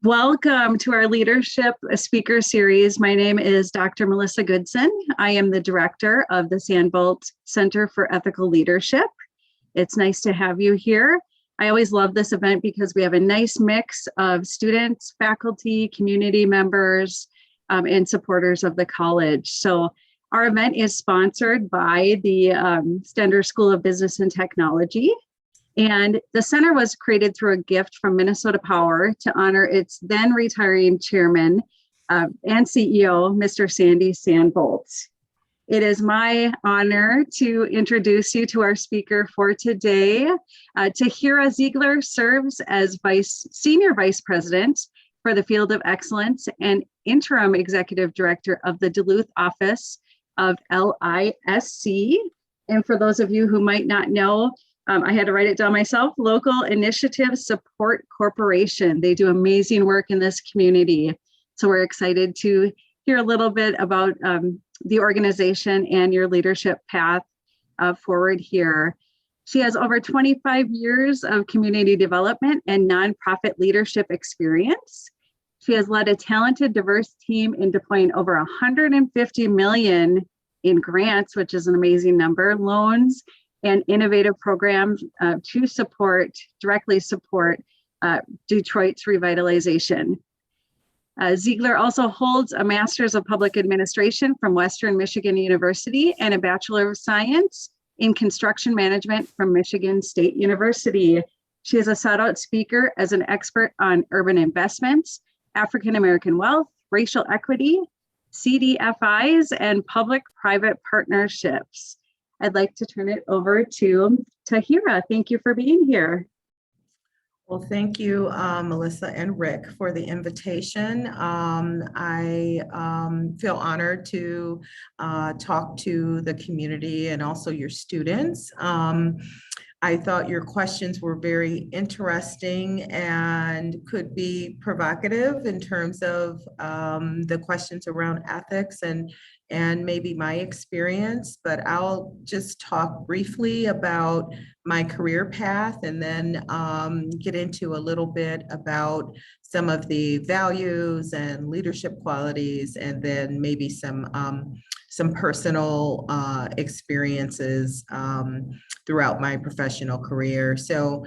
Welcome to our Leadership Speaker Series. My name is Dr. Melissa Goodson. I am the director of the Sandbulte Center for Ethical Leadership. It's nice to have you here. I always love this event because we have a nice mix of students, faculty, community members, and supporters of the college. So our event is sponsored by the Stender School of Business and Technology. And the center was created through a gift from Minnesota Power to honor its then retiring chairman and CEO, Mr. Sandy Sandbulte. It is my honor to introduce you to our speaker for today. Tahirih Ziegler serves as Senior Vice President for the Field of Excellence and Interim Executive Director of the Duluth office of LISC. And for those of you who might not know, I had to write it down myself, Local Initiative Support Corporation. They do amazing work in this community. So we're excited to hear a little bit about the organization and your leadership path forward here. She has over 25 years of community development and nonprofit leadership experience. She has led a talented, diverse team in deploying over 150 million in grants, which is an amazing number, loans, and innovative programs to directly support Detroit's revitalization. Ziegler also holds a Master's of Public Administration from Western Michigan University and a Bachelor of Science in Construction Management from Michigan State University. She is a sought-out speaker as an expert on urban investments, African American wealth, racial equity, CDFIs, and public-private partnerships. I'd like to turn it over to Tahirih. Thank you for being here. Well, thank you, Melissa and Rick, for the invitation. I feel honored to talk to the community and also your students. I thought your questions were very interesting and could be provocative in terms of the questions around ethics and maybe my experience, but I'll just talk briefly about my career path and then get into a little bit about some of the values and leadership qualities, and then maybe some personal experiences throughout my professional career. So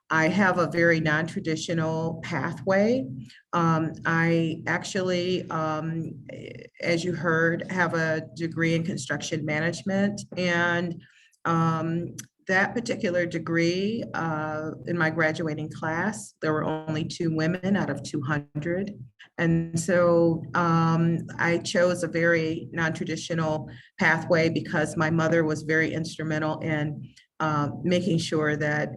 I have a very non-traditional pathway. I actually, as you heard, have a degree in construction management, and that particular degree, in my graduating class, there were only 2 women out of 200. And so I chose a very non-traditional pathway because my mother was very instrumental in making sure that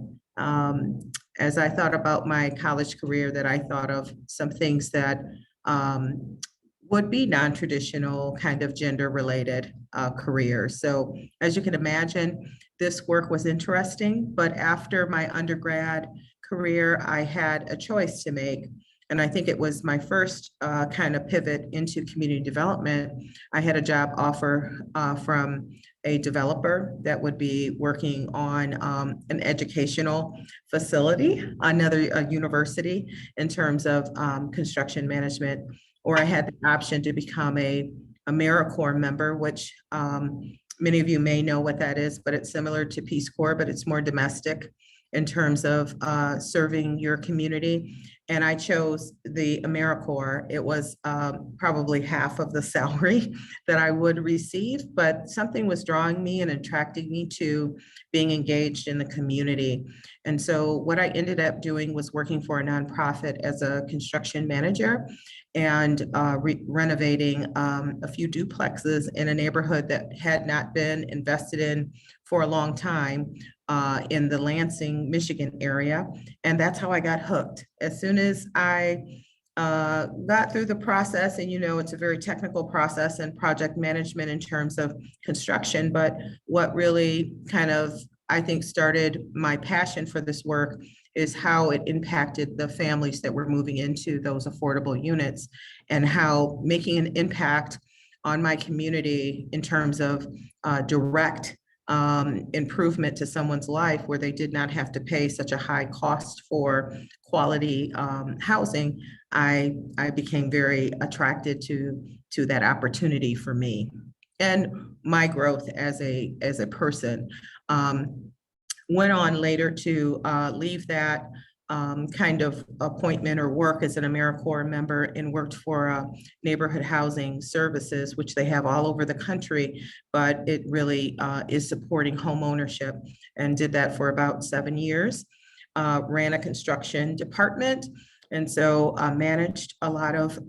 as I thought about my college career, that I thought of some things that would be non-traditional kind of gender-related careers. So as you can imagine, this work was interesting, but after my undergrad career, I had a choice to make. And I think it was my first kind of pivot into community development. I had a job offer from a developer that would be working on an educational facility, a university in terms of construction management, or I had the option to become a AmeriCorps member, which many of you may know what that is, but it's similar to Peace Corps, but it's more domestic in terms of serving your community. And I chose the AmeriCorps. It was probably half of the salary that I would receive, but something was drawing me and attracting me to being engaged in the community. And so what I ended up doing was working for a nonprofit as a construction manager and renovating a few duplexes in a neighborhood that had not been invested in for a long time in the Lansing, Michigan area. And that's how I got hooked. As soon as I got through the process, and it's a very technical process and project management in terms of construction, but what really kind of, I think, started my passion for this work is how it impacted the families that were moving into those affordable units, and how making an impact on my community in terms of direct improvement to someone's life where they did not have to pay such a high cost for quality housing, I became very attracted to that opportunity for me and my growth as a person. Went on later to leave that kind of appointment or work as an AmeriCorps member and worked for neighborhood housing services, which they have all over the country, but it really is supporting home ownership, and did that for about 7 years. Ran a construction department, and so managed a lot of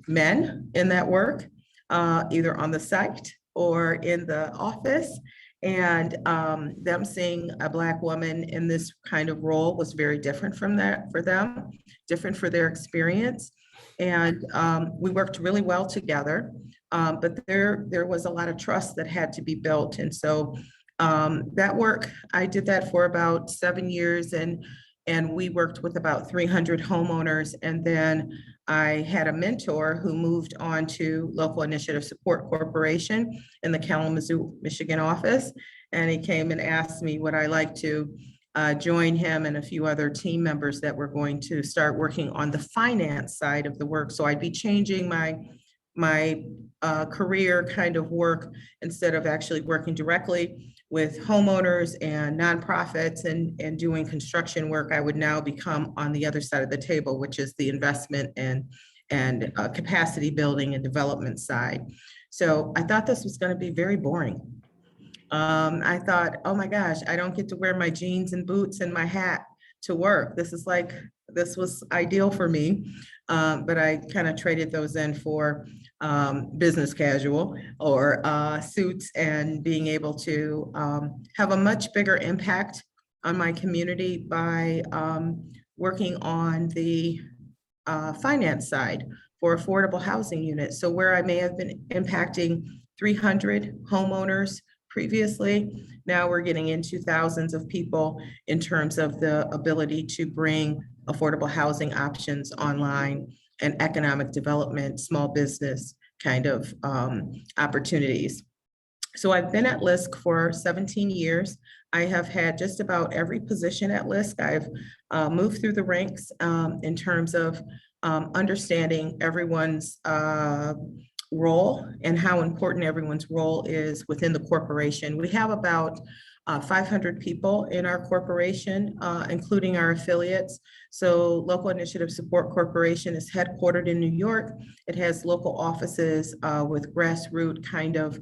men in that work, either on the site or in the office. And them seeing a Black woman in this kind of role was very different from that for them, different for their experience. And we worked really well together, but there was a lot of trust that had to be built. And so that work, I did that for about 7 years, and we worked with about 300 homeowners. And then I had a mentor who moved on to Local Initiative Support Corporation in the Kalamazoo, Michigan office. And he came and asked me would I like to join him and a few other team members that were going to start working on the finance side of the work. So I'd be changing my career kind of work. Instead of actually working directly with homeowners and nonprofits and doing construction work, I would now become on the other side of the table, which is the investment and capacity building and development side. So I thought this was going to be very boring. I thought, oh my gosh, I don't get to wear my jeans and boots and my hat to work. This was ideal for me. But I kind of traded those in for business casual or suits, and being able to have a much bigger impact on my community by working on the finance side for affordable housing units. So where I may have been impacting 300 homeowners previously, now we're getting into thousands of people in terms of the ability to bring affordable housing options online and economic development, small business kind of opportunities. So I've been at LISC for 17 years. I have had just about every position at LISC. I've moved through the ranks in terms of understanding everyone's role and how important everyone's role is within the corporation. We have about 500 people in our corporation, including our affiliates. So Local Initiative Support Corporation is headquartered in New York. It has local offices with grassroots kind of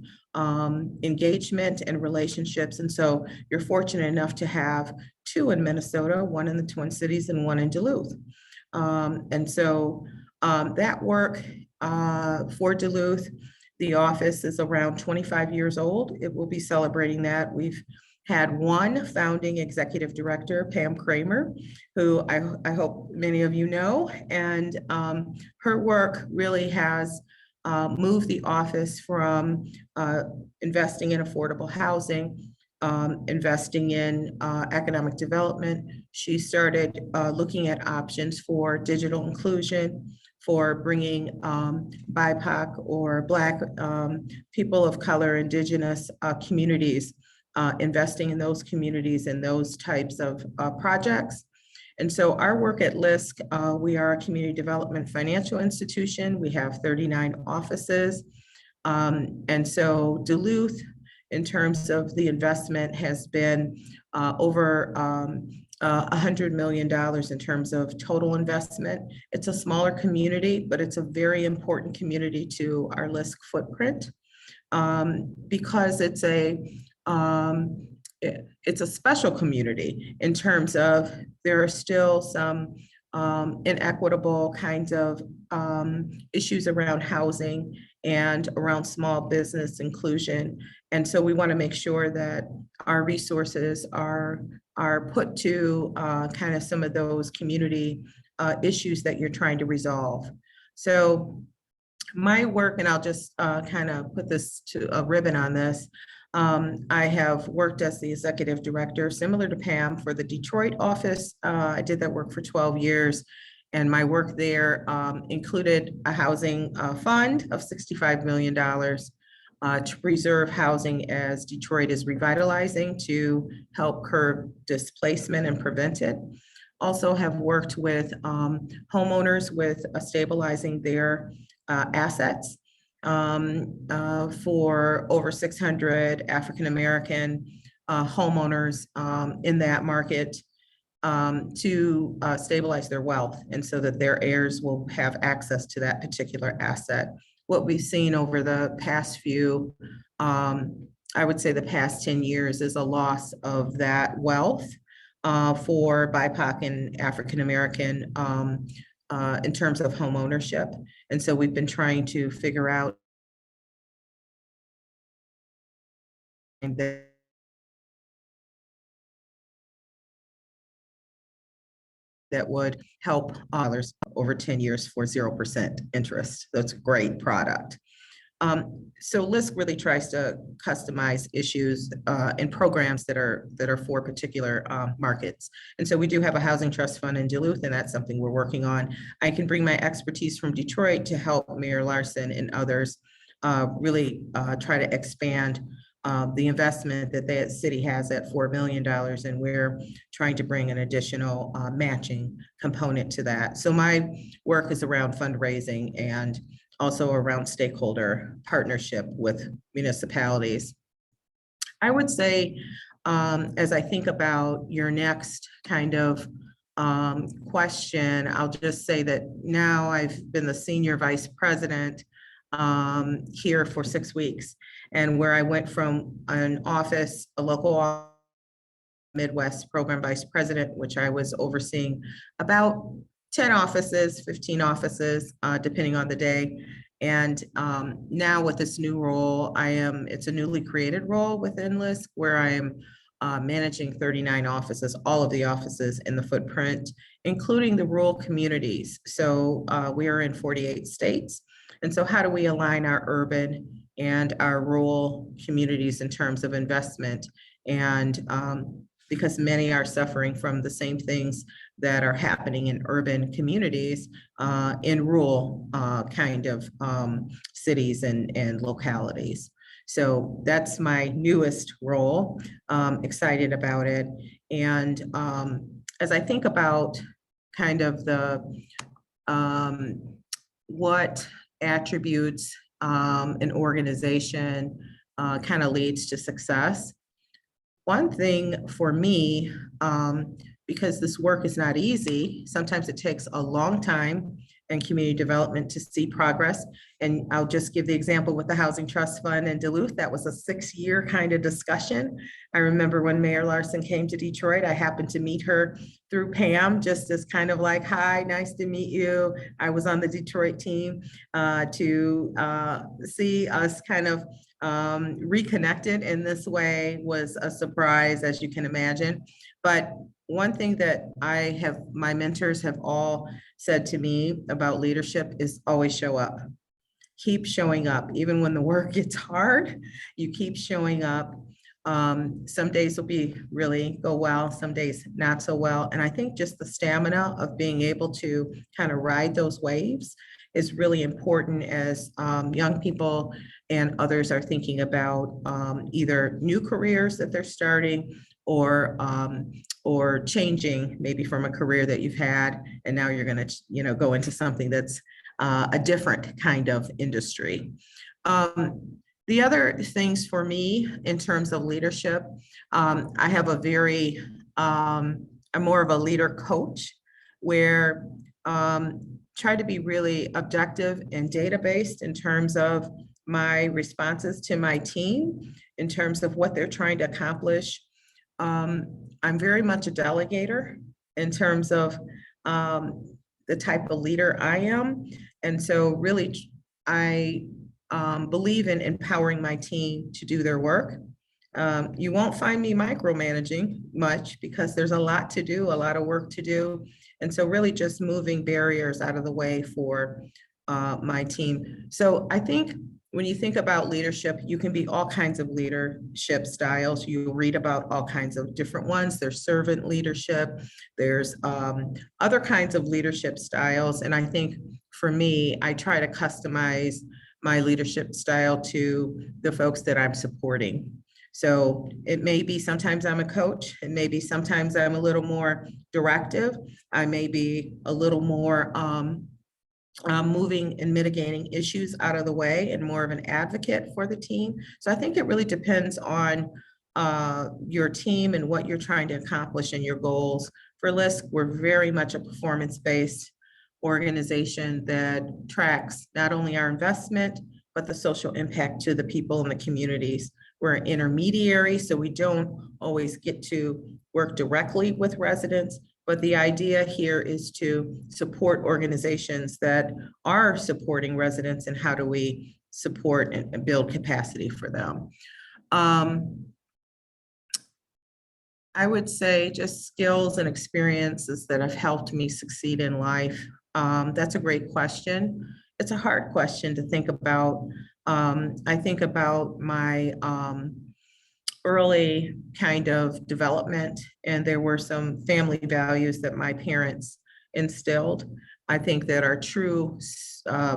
engagement and relationships. And so you're fortunate enough to have 2 in Minnesota, 1 in the Twin Cities and 1 in Duluth. And so that work for Duluth, the office is around 25 years old. It will be celebrating that. We've had 1 founding executive director, Pam Kramer, who I hope many of you know, and her work really has moved the office from investing in affordable housing, investing in economic development. She started looking at options for digital inclusion, for bringing BIPOC or Black people of color, Indigenous communities, investing in those communities and those types of projects. And so our work at LISC, we are a community development financial institution. We have 39 offices. And so Duluth, in terms of the investment, has been over $100 million in terms of total investment. It's a smaller community, but it's a very important community to our LISC footprint because it's a special community in terms of there are still some inequitable kinds of issues around housing and around small business inclusion. And so we want to make sure that our resources are put to kind of some of those community issues that you're trying to resolve. So my work, and I'll just kind of put this to a ribbon on this, I have worked as the executive director, similar to Pam, for the Detroit office. I did that work for 12 years. And my work there included a housing fund of $65 million, to preserve housing as Detroit is revitalizing to help curb displacement and prevent it. Also have worked with homeowners with stabilizing their assets for over 600 African-American homeowners in that market to stabilize their wealth, and so that their heirs will have access to that particular asset. What we've seen over the past few, I would say the past 10 years, is a loss of that wealth for BIPOC and African-American in terms of home ownership. And so we've been trying to figure out that would help others over 10 years for 0% interest. That's a great product. So LISC really tries to customize issues and programs that are for particular markets. And so we do have a housing trust fund in Duluth, and that's something we're working on. I can bring my expertise from Detroit to help Mayor Larson and others really try to expand the investment that the city has at $4 million, and we're trying to bring an additional matching component to that. So my work is around fundraising and also around stakeholder partnership with municipalities. I would say, as I think about your next kind of question, I'll just say that now I've been the senior vice president here for 6 weeks, and where I went from an office, a local Midwest program vice president, which I was overseeing about 10 offices, 15 offices, depending on the day. And now with this new role, it's a newly created role within LISC where I am managing 39 offices, all of the offices in the footprint, including the rural communities. So we are in 48 states. And so how do we align our urban and our rural communities in terms of investment? And because many are suffering from the same things that are happening in urban communities, in rural kind of cities and localities. So that's my newest role. Excited about it. And as I think about kind of the what attributes an organization kind of leads to success. One thing for me, because this work is not easy, sometimes it takes a long time in community development to see progress. And I'll just give the example with the Housing Trust Fund in Duluth. That was a 6-year kind of discussion. I remember when Mayor Larson came to Detroit, I happened to meet her through Pam, just as kind of like, hi, nice to meet you. I was on the Detroit team to see us kind of reconnected in this way was a surprise, as you can imagine. But one thing that my mentors have all said to me about leadership is always show up. Keep showing up. Even when the work gets hard, you keep showing up. Some days will really go well, some days not so well. And I think just the stamina of being able to kind of ride those waves is really important as young people and others are thinking about either new careers that they're starting or changing maybe from a career that you've had, and now you're going to, go into something that's a different kind of industry. The other things for me in terms of leadership, I have I'm more of a leader coach where try to be really objective and data-based in terms of my responses to my team, in terms of what they're trying to accomplish. I'm very much a delegator in terms of the type of leader I am. And so really, I believe in empowering my team to do their work. You won't find me micromanaging much because there's a lot to do, a lot of work to do. And so really just moving barriers out of the way for my team. So I think when you think about leadership, you can be all kinds of leadership styles. You read about all kinds of different ones. There's servant leadership. There's other kinds of leadership styles. And I think for me, I try to customize my leadership style to the folks that I'm supporting. So it may be sometimes I'm a coach, and maybe sometimes I'm a little more directive. I may be a little more moving and mitigating issues out of the way and more of an advocate for the team. So I think it really depends on your team and what you're trying to accomplish and your goals. For LISC, we're very much a performance-based organization that tracks not only our investment, but the social impact to the people in the communities. We're an intermediary, so we don't always get to work directly with residents, but the idea here is to support organizations that are supporting residents, and how do we support and build capacity for them. I would say just skills and experiences that have helped me succeed in life. That's a great question. It's a hard question to think about. I think about my early kind of development, and there were some family values that my parents instilled. I think that are true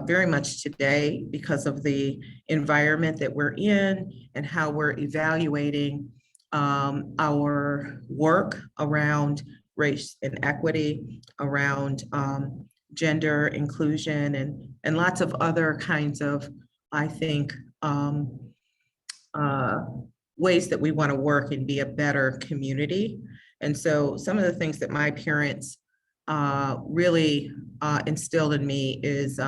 very much today because of the environment that we're in and how we're evaluating our work around race and equity, around gender inclusion, and lots of other kinds of, I think, ways that we want to work and be a better community. And so some of the things that my parents really instilled in me is,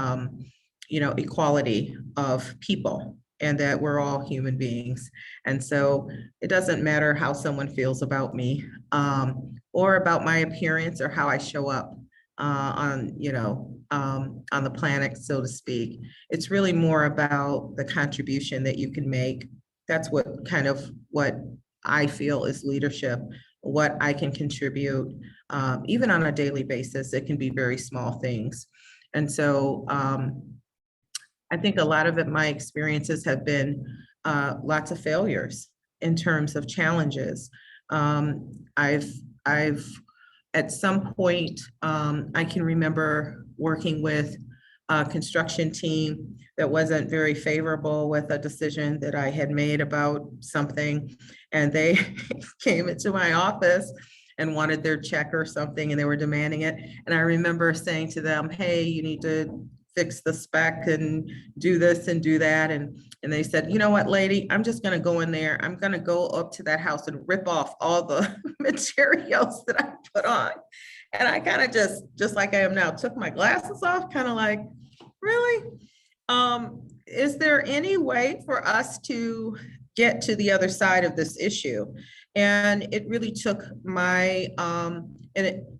equality of people, and that we're all human beings. And so it doesn't matter how someone feels about me or about my appearance or how I show up on the planet, so to speak. It's really more about the contribution that you can make. That's what I feel is leadership, what I can contribute, even on a daily basis. It can be very small things. And so I think a lot of it, my experiences have been lots of failures in terms of challenges. I've at some point, I can remember working with a construction team that wasn't very favorable with a decision that I had made about something. And they came into my office and wanted their check or something, and they were demanding it. And I remember saying to them, hey, you need to fix the spec and do this and do that. And they said, you know what, lady, I'm just gonna go in there. I'm gonna go up to that house and rip off all the materials that I put on. And I kind of just like I am now, took my glasses off, kind of like, really? Is there any way for us to get to the other side of this issue? And it really took my,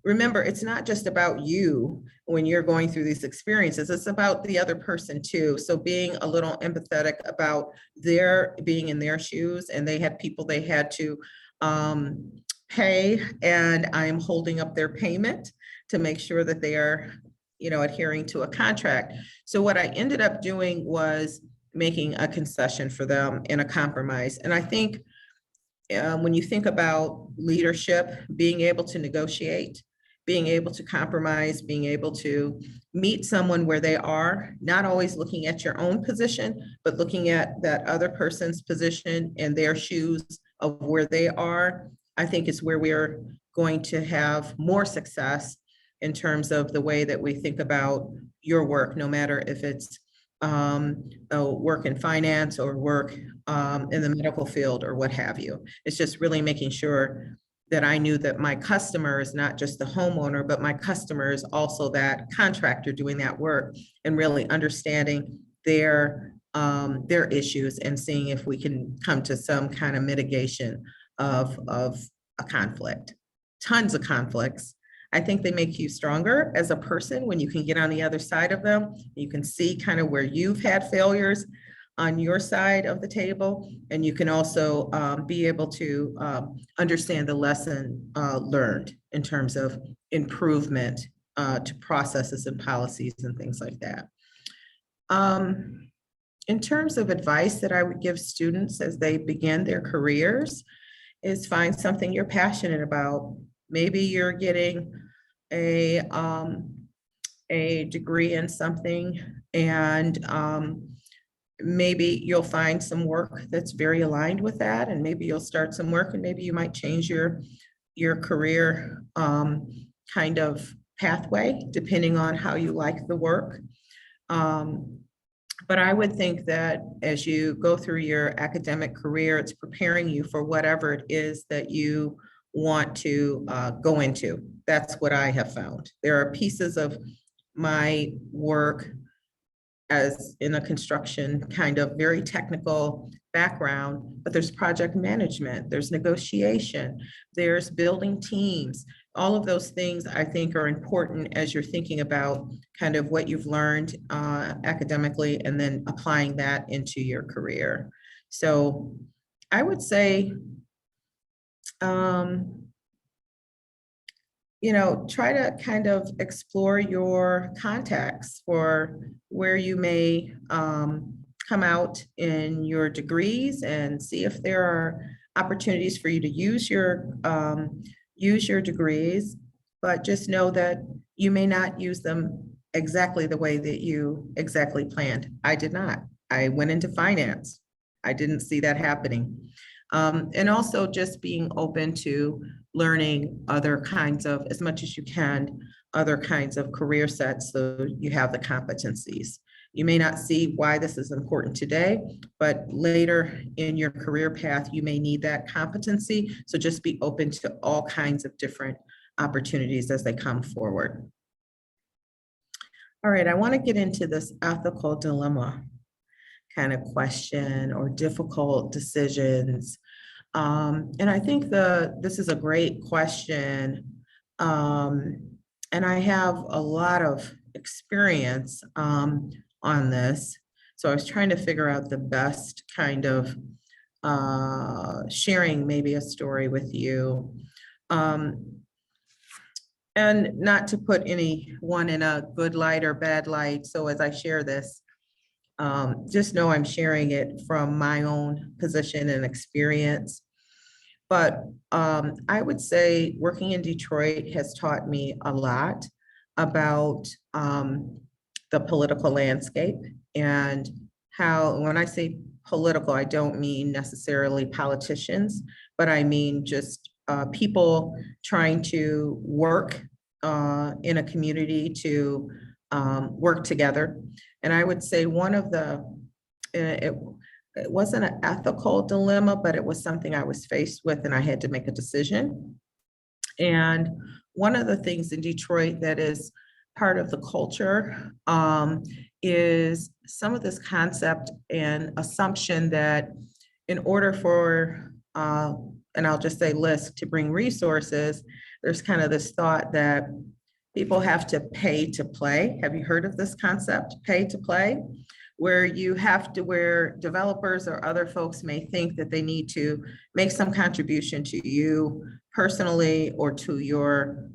remember, it's not just about you when you're going through these experiences, it's about the other person too. So being a little empathetic about their being in their shoes, and they had people they had to pay, and I'm holding up their payment to make sure that they are, adhering to a contract. So what I ended up doing was making a concession for them and a compromise. And I think when you think about leadership, being able to negotiate, being able to compromise, being able to meet someone where they are, not always looking at your own position, but looking at that other person's position and their shoes of where they are, I think is where we're going to have more success in terms of the way that we think about your work, no matter if it's work in finance or work in the medical field or what have you. It's just really making sure that I knew that my customer is not just the homeowner, but my customer is also that contractor doing that work, and really understanding their issues and seeing if we can come to some kind of mitigation of a conflict. Tons of conflicts. I think they make you stronger as a person when you can get on the other side of them. You can see kind of where you've had failures on your side of the table, and you can also be able to understand the lesson learned in terms of improvement to processes and policies and things like that. In terms of advice that I would give students as they begin their careers is find something you're passionate about. Maybe you're getting a degree in something, and maybe you'll find some work that's very aligned with that, and maybe you'll start some work, and maybe you might change your career kind of pathway, depending on how you like the work. But I would think that as you go through your academic career, it's preparing you for whatever it is that you want to go into. That's what I have found. There are pieces of my work as in a construction kind of very technical background, but there's project management, there's negotiation, there's building teams. All of those things I think are important as you're thinking about kind of what you've learned academically and then applying that into your career. So I would say, you know, try to kind of explore your contacts for where you may come out in your degrees and see if there are opportunities for you to use your degrees, but just know that you may not use them exactly the way that you exactly planned. I did not. I went into finance. I didn't see that happening. And also just being open to learning other kinds of, as much as you can, other kinds of career sets so you have the competencies. You may not see why this is important today, but later in your career path, you may need that competency. So just be open to all kinds of different opportunities as they come forward. All right, I want to get into this ethical dilemma kind of question or difficult decisions. And I think this is a great question. And I have a lot of experience on this. So I was trying to figure out the best kind of sharing maybe a story with you. And not to put anyone in a good light or bad light. So as I share this, just know I'm sharing it from my own position and experience. But I would say working in Detroit has taught me a lot about the political landscape and how, when I say political, I don't mean necessarily politicians, but I mean just people trying to work in a community to work together. And I would say one of the, it wasn't an ethical dilemma, but it was something I was faced with and I had to make a decision. And one of the things in Detroit that is part of the culture is some of this concept and assumption that in order for, and I'll just say LISC, to bring resources, there's kind of this thought that people have to pay to play. Have you heard of this concept, pay to play? Where you have to, where developers or other folks may think that they need to make some contribution to you personally or to your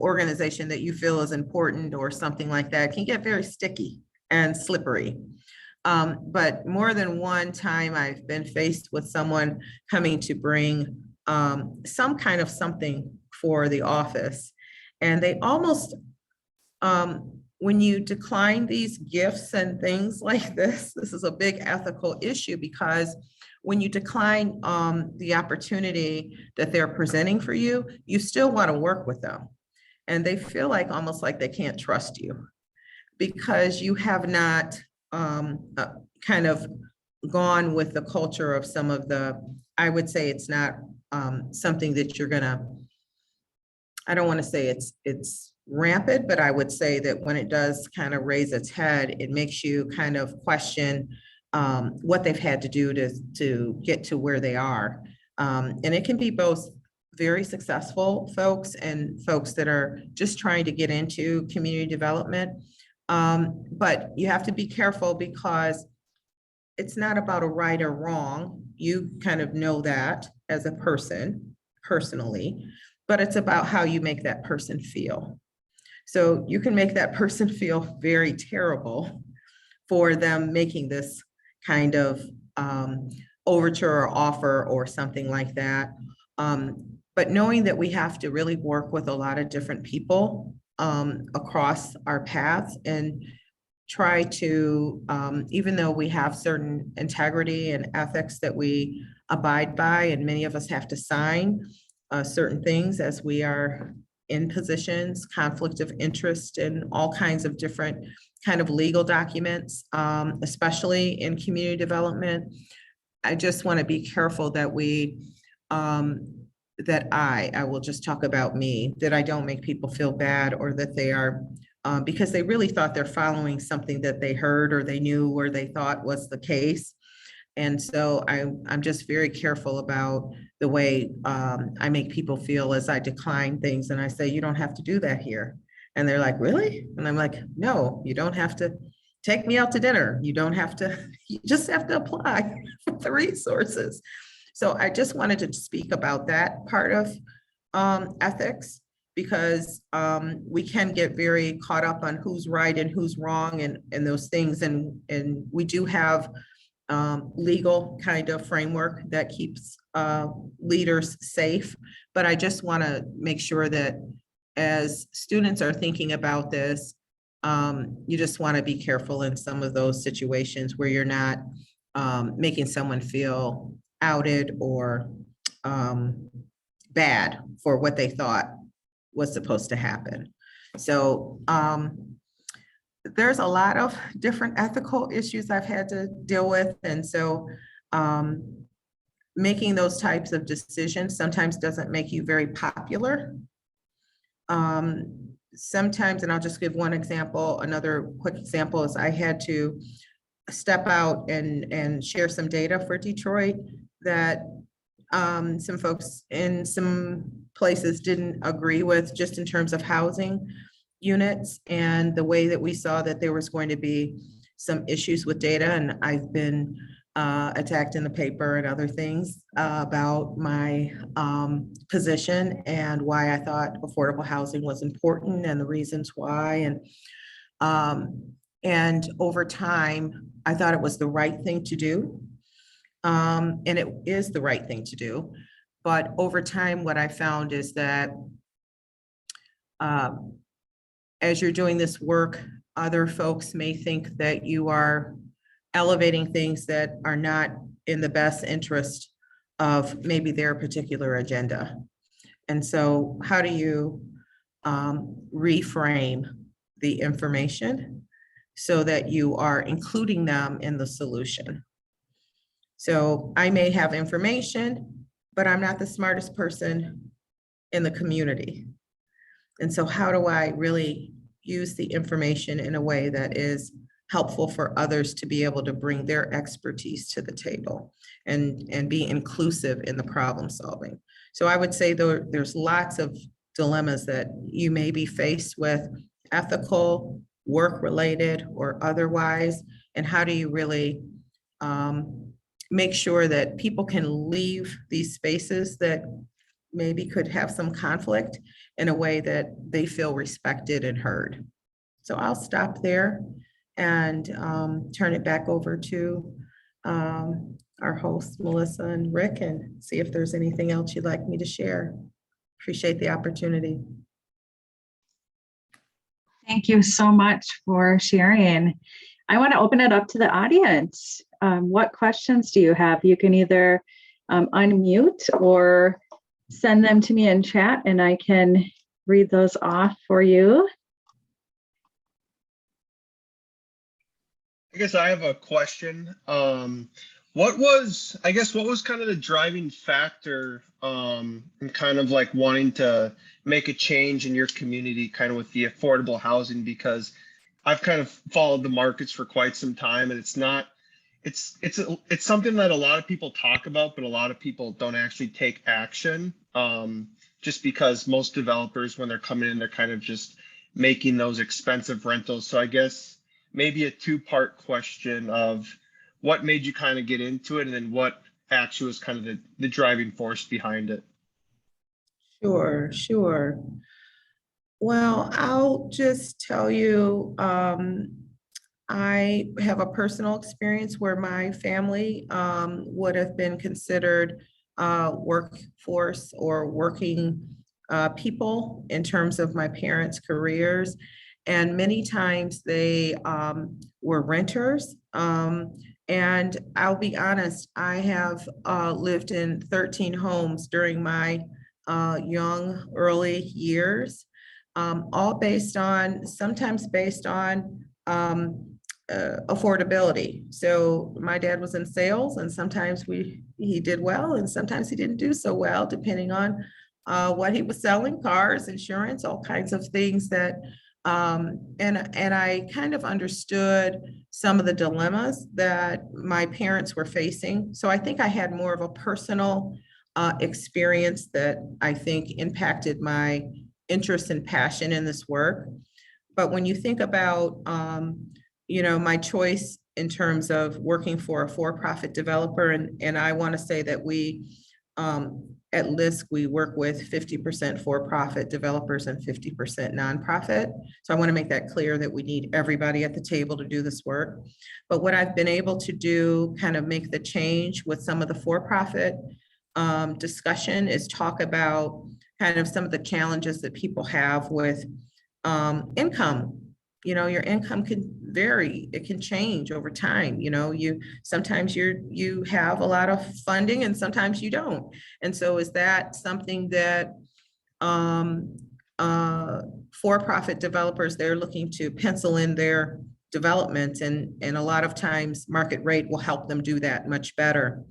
organization that you feel is important or something like that. It can get very sticky and slippery. But more than one time I've been faced with someone coming to bring some kind of something for the office. And they almost, when you decline these gifts and things like this is a big ethical issue, because when you decline the opportunity that they're presenting for you, you still want to work with them. And they feel like almost like they can't trust you because you have not kind of gone with the culture of some of the, I would say it's not something that you're gonna, I don't want to say it's rampant, but I would say that when it does kind of raise its head, it makes you kind of question what they've had to do to get to where they are. And it can be both very successful folks and folks that are just trying to get into community development. But you have to be careful because it's not about a right or wrong. You kind of know that as a person, personally, but it's about how you make that person feel. So you can make that person feel very terrible for them making this kind of overture or offer or something like that. But knowing that we have to really work with a lot of different people across our paths, and try to, even though we have certain integrity and ethics that we abide by, and many of us have to sign certain things as we are in positions, conflict of interest, and all kinds of different kind of legal documents, especially in community development. I just want to be careful that I will just talk about me, that I don't make people feel bad, or that they are, because they really thought they're following something that they heard or they knew or they thought was the case. And so I'm just very careful about the way I make people feel as I decline things and I say, you don't have to do that here. And they're like, really? And I'm like, no, you don't have to take me out to dinner. You don't have to, you just have to apply for the resources. So I just wanted to speak about that part of ethics, because we can get very caught up on who's right and who's wrong and those things. And we do have legal kind of framework that keeps leaders safe. But I just want to make sure that as students are thinking about this, you just want to be careful in some of those situations where you're not making someone feel outed or bad for what they thought was supposed to happen. So there's a lot of different ethical issues I've had to deal with. And so making those types of decisions sometimes doesn't make you very popular. Sometimes, and I'll just give one example, another quick example is I had to step out and share some data for Detroit that some folks in some places didn't agree with, just in terms of housing units and the way that we saw that there was going to be some issues with data. And I've been attacked in the paper and other things about my position and why I thought affordable housing was important and the reasons why. And over time, I thought it was the right thing to do. And it is the right thing to do. But over time, what I found is that as you're doing this work, other folks may think that you are elevating things that are not in the best interest of maybe their particular agenda. And so how do you reframe the information so that you are including them in the solution? So I may have information, but I'm not the smartest person in the community. And so how do I really use the information in a way that is helpful for others to be able to bring their expertise to the table and be inclusive in the problem solving? So I would say there's lots of dilemmas that you may be faced with, ethical, work-related, or otherwise, and how do you really make sure that people can leave these spaces that maybe could have some conflict in a way that they feel respected and heard. So I'll stop there and turn it back over to our hosts, Melissa and Rick, and see if there's anything else you'd like me to share. Appreciate the opportunity. Thank you so much for sharing. I want to open it up to the audience. What questions do you have? You can either unmute or send them to me in chat and I can read those off for you. I guess I have a question. What was kind of the driving factor in kind of like wanting to make a change in your community kind of with the affordable housing? Because I've kind of followed the markets for quite some time, and it's something that a lot of people talk about, but a lot of people don't actually take action, just because most developers, when they're coming in, they're kind of just making those expensive rentals. So I guess maybe a two-part question of what made you kind of get into it, and then what actually was kind of the driving force behind it. Sure. Well, I'll just tell you, I have a personal experience where my family would have been considered workforce or working people in terms of my parents' careers. And many times they were renters. And I'll be honest, I have lived in 13 homes during my young, early years, all sometimes based on affordability. So my dad was in sales, and sometimes he did well, and sometimes he didn't do so well, depending on what he was selling, cars, insurance, all kinds of things that, and I kind of understood some of the dilemmas that my parents were facing. So I think I had more of a personal experience that I think impacted my interest and passion in this work. But when you think about, my choice in terms of working for a for-profit developer, and I want to say that we, at LISC, we work with 50% for-profit developers and 50% nonprofit. So I want to make that clear that we need everybody at the table to do this work. But what I've been able to do, kind of make the change with some of the for-profit discussion, is talk about kind of some of the challenges that people have with income. Your income can vary. It can change over time. Sometimes you have a lot of funding and sometimes you don't. And so is that something that for-profit developers, they're looking to pencil in their development, and a lot of times market rate will help them do that much better.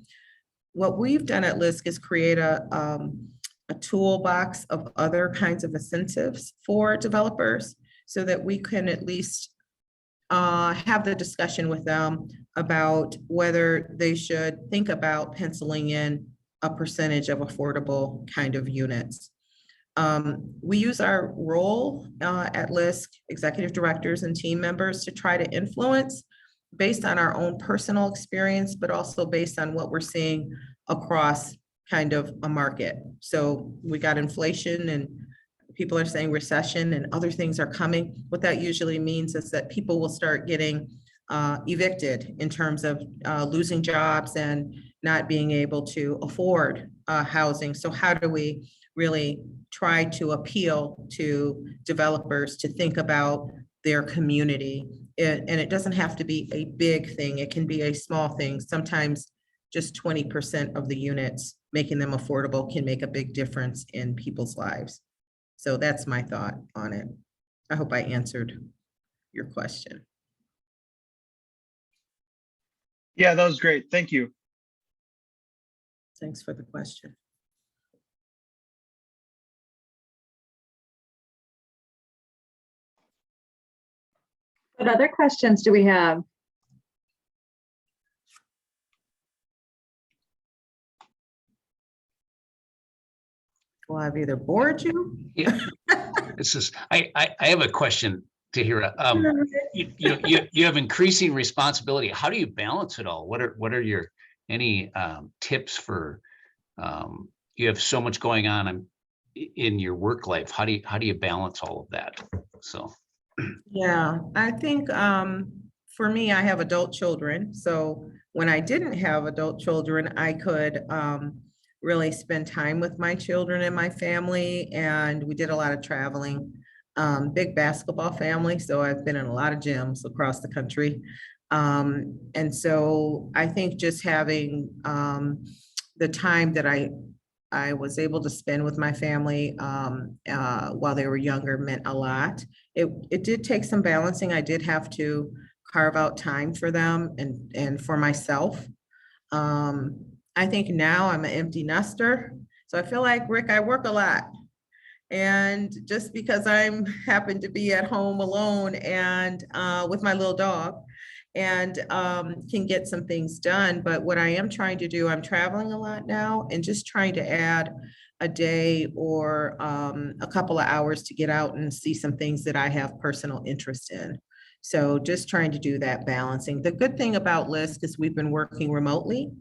What we've done at LISC is create a toolbox of other kinds of incentives for developers, so that we can at least have the discussion with them about whether they should think about penciling in a percentage of affordable kind of units. We use our role at LISC, executive directors and team members, to try to influence based on our own personal experience, but also based on what we're seeing across kind of a market. So we got inflation, and people are saying recession, and other things are coming. What that usually means is that people will start getting evicted in terms of losing jobs and not being able to afford housing. So how do we really try to appeal to developers to think about their community? And it doesn't have to be a big thing. It can be a small thing. Sometimes just 20% of the units, making them affordable, can make a big difference in people's lives. So that's my thought on it. I hope I answered your question. Yeah, that was great. Thank you. Thanks for the question. What other questions do we have? Well, I've either bored you. Yeah, I have a question, Tahirih. You have increasing responsibility. How do you balance it all? What are your any tips for? You have so much going on in your work life. How do you balance all of that? So. Yeah, I think for me, I have adult children. So when I didn't have adult children, I could really spend time with my children and my family. And we did a lot of traveling, big basketball family. So I've been in a lot of gyms across the country. And so I think just having the time that I was able to spend with my family while they were younger meant a lot. It did take some balancing. I did have to carve out time for them and for myself. I think now I'm an empty nester. So I feel like, Rick, I work a lot. And just because I'm happen to be at home alone and with my little dog, and can get some things done. But what I am trying to do, I'm traveling a lot now and just trying to add a day or a couple of hours to get out and see some things that I have personal interest in. So just trying to do that balancing. The good thing about LISC is we've been working remotely.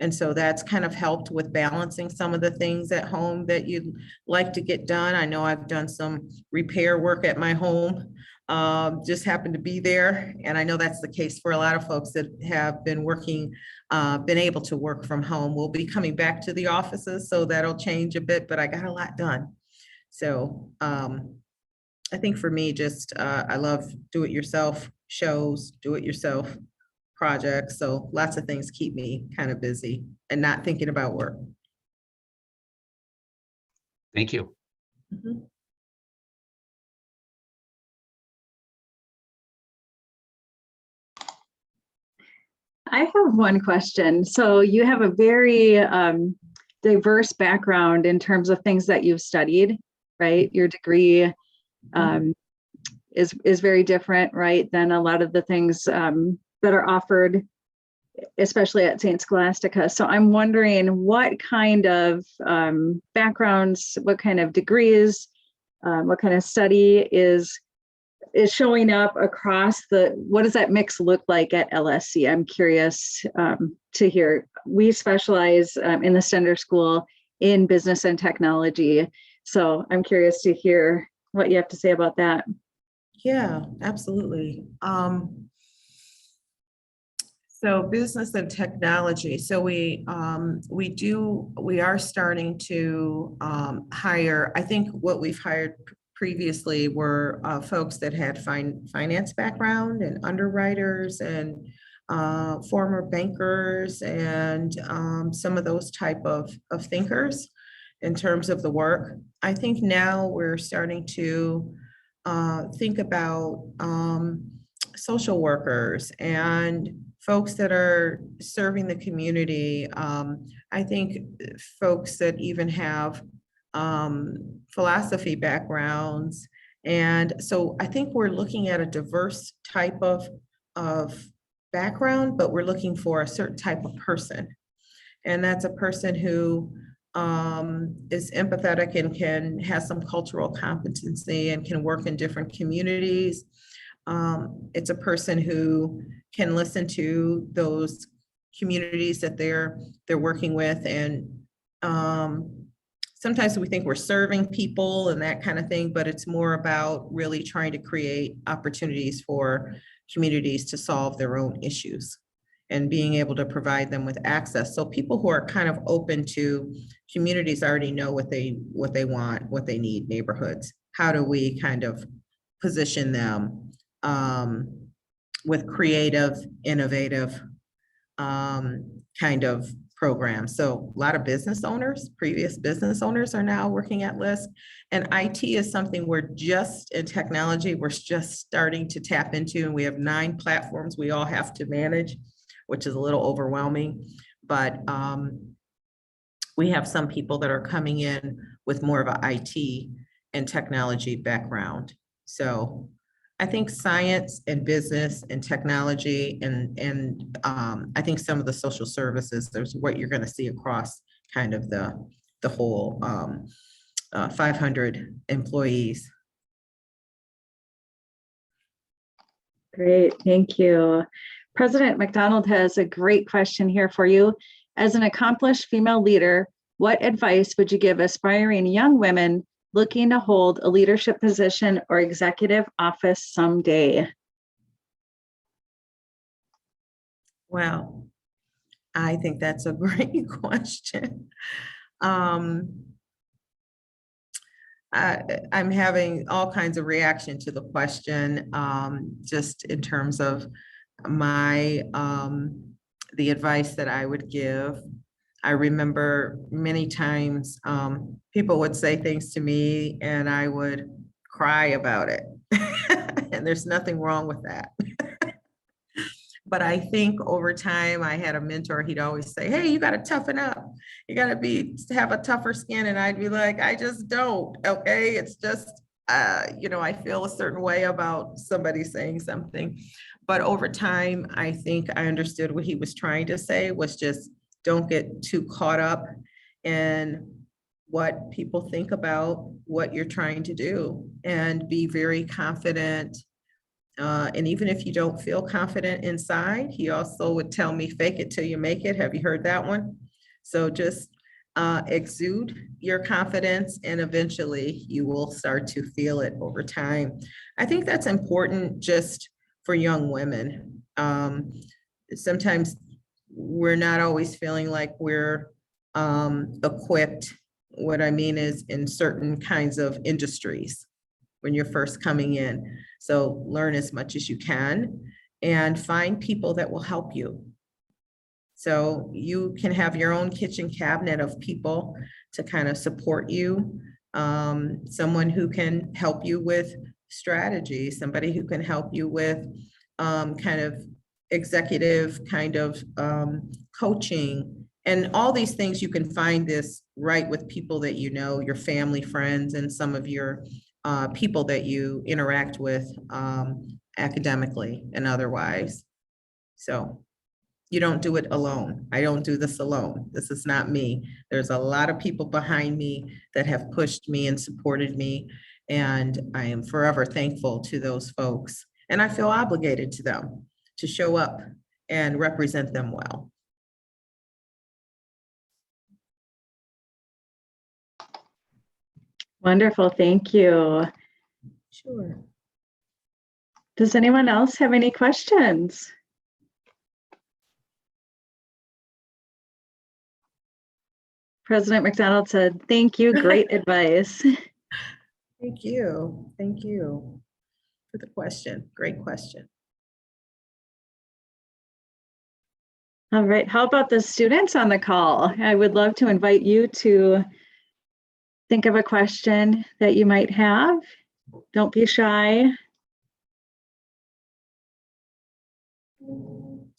And so that's kind of helped with balancing some of the things at home that you'd like to get done. I know I've done some repair work at my home, just happened to be there. And I know that's the case for a lot of folks that have been working, been able to work from home. We'll be coming back to the offices, so that'll change a bit, but I got a lot done. So I think for me, just I love do-it-yourself shows, do-it-yourself projects. So lots of things keep me kind of busy and not thinking about work. Thank you. Mhm. I have one question. So you have a very diverse background in terms of things that you've studied, right? Your degree is very different, right, than a lot of the things that are offered, especially at St. Scholastica. So I'm wondering what kind of backgrounds, what kind of degrees, what kind of study is showing up across what does that mix look like at LSC? I'm curious to hear. We specialize in the Center School in business and technology. So I'm curious to hear what you have to say about that. Yeah, absolutely. So business and technology. So we are starting to hire. I think what we've hired previously were folks that had finance background and underwriters and former bankers and some of those type of thinkers in terms of the work. I think now we're starting to think about social workers and folks that are serving the community. I think folks that even have philosophy backgrounds. And so I think we're looking at a diverse type of background, but we're looking for a certain type of person. And that's a person who is empathetic and has some cultural competency and can work in different communities. It's a person who can listen to those communities that they're working with. And sometimes we think we're serving people and that kind of thing, but it's more about really trying to create opportunities for communities to solve their own issues and being able to provide them with access. So people who are kind of open to communities already know what they want, what they need, neighborhoods. How do we kind of position them with creative, innovative kind of programs? So a lot of business owners, previous business owners are now working at LISC. And IT is something we're just in technology, we're just starting to tap into. And we have 9 platforms we all have to manage, which is a little overwhelming. But we have some people that are coming in with more of an IT and technology background. So I think science and business and technology and I think some of the social services, there's what you're going to see across kind of the whole 500 employees. Great, thank you. President McDonald has a great question here for you. As an accomplished female leader, what advice would you give aspiring young women looking to hold a leadership position or executive office someday? Well, I think that's a great question. I'm having all kinds of reaction to the question, just in terms of my the advice that I would give. I remember many times people would say things to me and I would cry about it. And there's nothing wrong with that. But I think over time, I had a mentor, he'd always say, hey, you got to toughen up. You got to have a tougher skin. And I'd be like, I just don't. Okay. It's just, I feel a certain way about somebody saying something. But over time, I think I understood what he was trying to say was just don't get too caught up in what people think about what you're trying to do and be very confident. And even if you don't feel confident inside, he also would tell me, fake it till you make it. Have you heard that one? So just exude your confidence and eventually you will start to feel it over time. I think that's important just for young women. Sometimes we're not always feeling like we're equipped. What I mean is in certain kinds of industries. when you're first coming in. So learn as much as you can and find people that will help you. So you can have your own kitchen cabinet of people to kind of support you. Someone who can help you with strategy, somebody who can help you with kind of executive kind of coaching, and all these things. You can find this right with people that you know, your family, friends, and some of your people that you interact with academically and otherwise. So you don't do it alone. I don't do this alone. This is not me. There's a lot of people behind me that have pushed me and supported me, and I am forever thankful to those folks. And I feel obligated to them to show up and represent them well. Wonderful, thank you. Sure. Does anyone else have any questions? President McDonald said, thank you, great advice. Thank you. Thank you for the question. Great question. All right, how about the students on the call? I would love to invite you to think of a question that you might have. Don't be shy.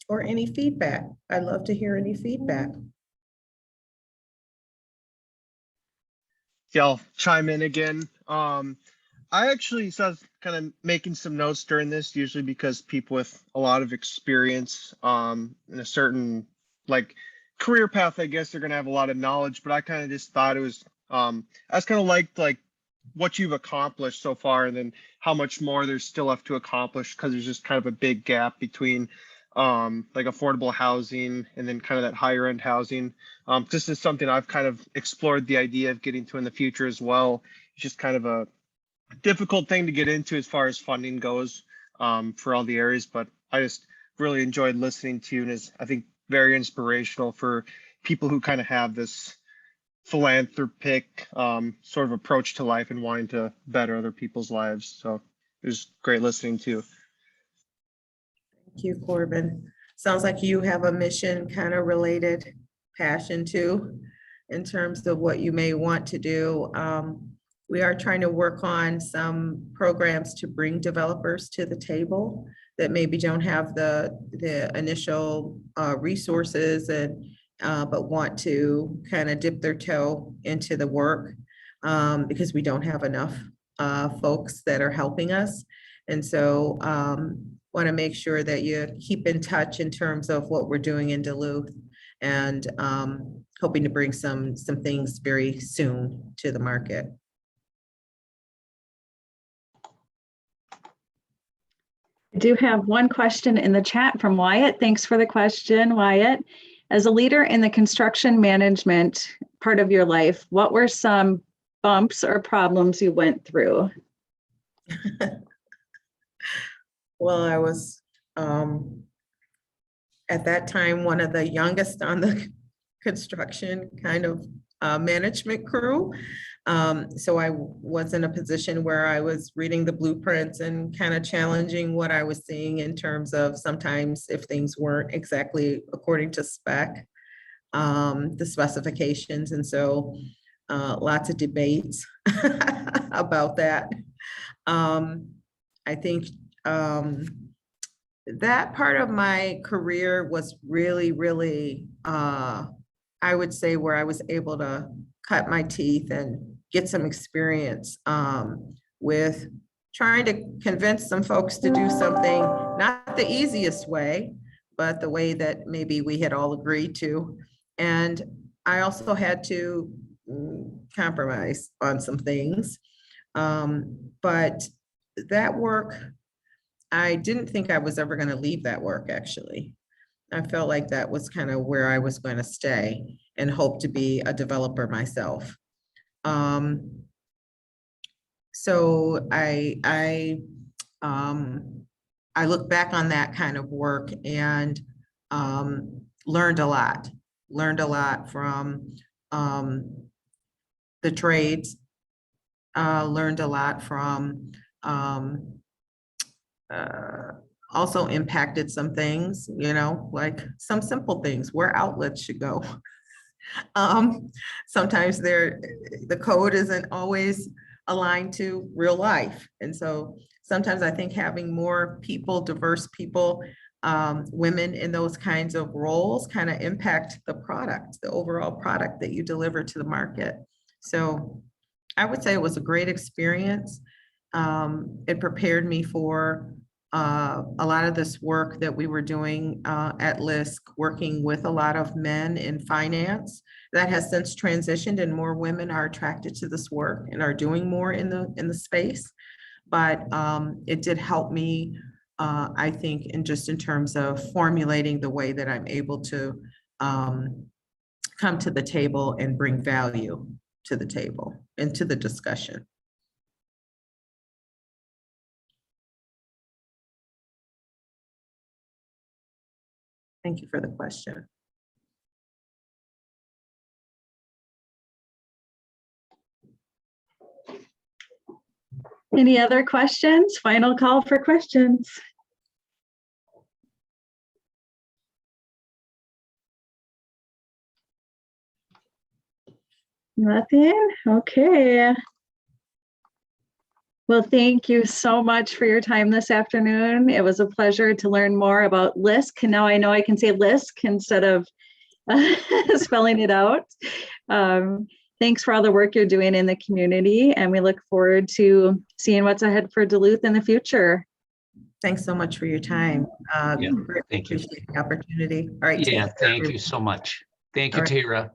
Or any feedback. I'd love to hear any feedback. Yeah, I'll chime in again. I actually started kind of making some notes during this, usually because people with a lot of experience in a certain like career path, I guess they're gonna have a lot of knowledge, but I kind of just thought it was I was kind of like what you've accomplished so far and then how much more there's still left to accomplish, because there's just kind of a big gap between like affordable housing and then kind of that higher end housing. This is something I've kind of explored the idea of getting to in the future as well. It's just kind of a difficult thing to get into as far as funding goes for all the areas, but I just really enjoyed listening to you, and is I think very inspirational for people who kind of have this philanthropic sort of approach to life and wanting to better other people's lives. So it was great listening to you. Thank you, Corbin. Sounds like you have a mission kind of related passion too, in terms of what you may want to do. We are trying to work on some programs to bring developers to the table that maybe don't have the initial resources and but want to kind of dip their toe into the work because we don't have enough folks that are helping us. And so want to make sure that you keep in touch in terms of what we're doing in Duluth, and hoping to bring some things very soon to the market. I do have one question in the chat from Wyatt. Thanks for the question, Wyatt. As a leader in the construction management part of your life, what were some bumps or problems you went through? Well, I was at that time one of the youngest on the construction kind of management crew. So I was in a position where I was reading the blueprints and kind of challenging what I was seeing in terms of sometimes if things weren't exactly according to spec, the specifications. And so lots of debates about that. I think that part of my career was really, I would say, where I was able to cut my teeth and get some experience with trying to convince some folks to do something, not the easiest way, but the way that maybe we had all agreed to. And I also had to compromise on some things. But that work, I didn't think I was ever going to leave that work, actually. I felt like that was kind of where I was going to stay and hope to be a developer myself. So I look back on that kind of work and learned a lot from the trades, learned a lot from, also impacted some things, like some simple things where outlets should go. Sometimes the code isn't always aligned to real life. And so sometimes I think having more people, diverse people, women in those kinds of roles kind of impact the product, the overall product that you deliver to the market. So I would say it was a great experience. It prepared me for a lot of this work that we were doing at LISC, working with a lot of men in finance. That has since transitioned, and more women are attracted to this work and are doing more in the space. But it did help me, I think, in terms of formulating the way that I'm able to come to the table and bring value to the table and to the discussion. Thank you for the question. Any other questions? Final call for questions. Nothing? Okay. Well, thank you so much for your time this afternoon. It was a pleasure to learn more about LISC. And now I know I can say LISC instead of spelling it out. Thanks for all the work you're doing in the community, and we look forward to seeing what's ahead for Duluth in the future. Thanks so much for your time. Yeah, thank you. Appreciate the opportunity. All right. Yeah, thank you so much. Thank you, All right. Tahirih.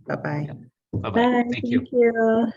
Bye-bye. Bye-bye. Bye. Thank you. Thank you.